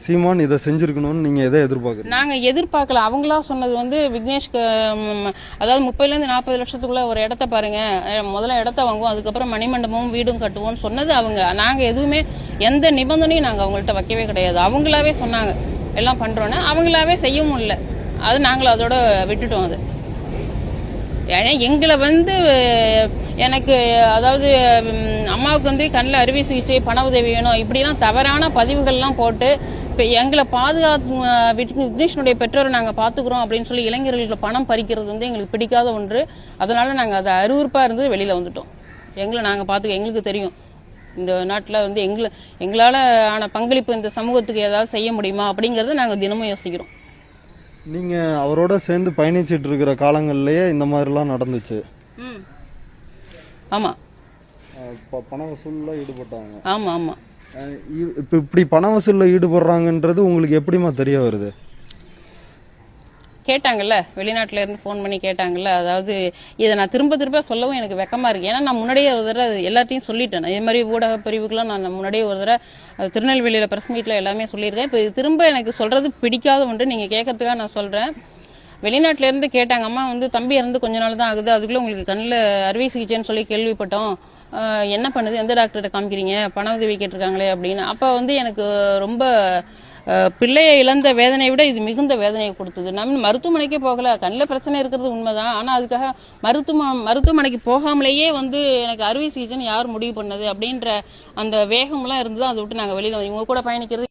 சீமான் இதை செஞ்சிருக்கணும்னு நீங்க எதை எதிர்பார்க்குறீங்க? நாங்க எதிர்பார்க்கல. அவங்களா சொன்னது வந்து விக்னேஷ்க்கு அதாவது 30-40 லட்சத்துக்குள்ள ஒரு இடத்த பாருங்க, முதல்ல இடத்த வாங்குவோம், அதுக்கப்புறம் மணிமண்டபமும் வீடும் கட்டுவோம்னு சொன்னது அவங்க. நாங்க எதுவுமே எந்த நிபந்தனையும் நாங்க அவங்கள்ட்ட வைக்கவே கிடையாது. அவங்களாவே சொன்னாங்க எல்லாம் பண்றோன்னு, அவங்களாவே செய்யவும் இல்லை. அது நாங்களும் அதோட விட்டுட்டோம். அது ஏன்னா எங்களை வந்து எனக்கு அதாவது அம்மாவுக்கு வந்து கண்ணில் அறுவை சிகிச்சை பண உதவி வேணும் இப்படிலாம் தவறான பதிவுகள்லாம் போட்டு இப்போ எங்களை விக்னேஷனுடைய பெற்றோரை நாங்கள் பார்த்துக்குறோம் அப்படின்னு சொல்லி இளைஞர்களுக்கு பணம் பறிக்கிறது வந்து எங்களுக்கு பிடிக்காத ஒன்று. அதனால நாங்கள் அதை அருவருப்பாக இருந்து வெளியில் வந்துட்டோம். எங்களை நாங்கள் பார்த்துக்க எங்களுக்கு தெரியும் இந்த நாட்டில் வந்து எங்களால் ஆன பங்களிப்பு இந்த சமூகத்துக்கு ஏதாவது செய்ய முடியுமா அப்படிங்கிறத நாங்கள் தினமும் யோசிக்கிறோம். நீங்க அவரோட சேர்ந்து பயணிச்சிட்டு இருக்கிற காலங்கள்லயே இந்த மாதிரிலாம் நடந்துச்சு. ஆமா, பண வசூல்ல ஈடுபட்டாங்க. ஆமா ஆமா. இப்ப இப்படி பண வசூல்ல ஈடுபடுறாங்கன்றது உங்களுக்கு எப்படிமா தெரிய வருது? கேட்டாங்கல்ல, வெளிநாட்டில இருந்து ஃபோன் பண்ணி கேட்டாங்கல்ல. அதாவது இதை நான் திரும்ப திரும்ப சொல்லவும் எனக்கு வெக்கமா இருக்கு. ஏன்னா நான் முன்னாடியே ஒரு தடவை எல்லாத்தையும் சொல்லிட்டேன். இதே மாதிரி ஊடக பிரிவுக்கெல்லாம் நான் முன்னாடியே ஒரு தடவை திருநெல்வேலியில பிரஸ் மீட்ல எல்லாமே சொல்லியிருக்கேன். இப்போ இது திரும்ப எனக்கு சொல்றது பிடிக்காத ஒன்று. நீங்க கேட்கறதுக்காக நான் சொல்றேன். வெளிநாட்டில இருந்து கேட்டாங்க, அம்மா வந்து தம்பி இறந்து கொஞ்ச நாள் தான் ஆகுது, அதுக்குள்ள உங்களுக்கு கண்ணில் அறுவை சிகிச்சைன்னு சொல்லி கேள்விப்பட்டோம், என்ன பண்ணுது, எந்த டாக்டர்கிட்ட காமிக்கிறீங்க, பண உதவி கேட்டிருக்காங்களே அப்படின்னு. அப்போ வந்து எனக்கு ரொம்ப பிள்ளையை இழந்த வேதனையை விட இது மிகுந்த வேதனையை கொடுத்தது. நம்ம மருத்துவமனைக்கே போகல, கண்ணில் பிரச்சனை இருக்கிறது உண்மைதான். ஆனால் அதுக்காக மருத்துவமனைக்கு போகாமலேயே வந்து எனக்கு அறுவை சிகிச்சைன்னு யார் முடிவு பண்ணது அப்படின்ற அந்த வேகம்லாம் இருந்தது. அதை விட்டு நாங்கள் வெளியில் இவங்க கூட பயணிக்கிறது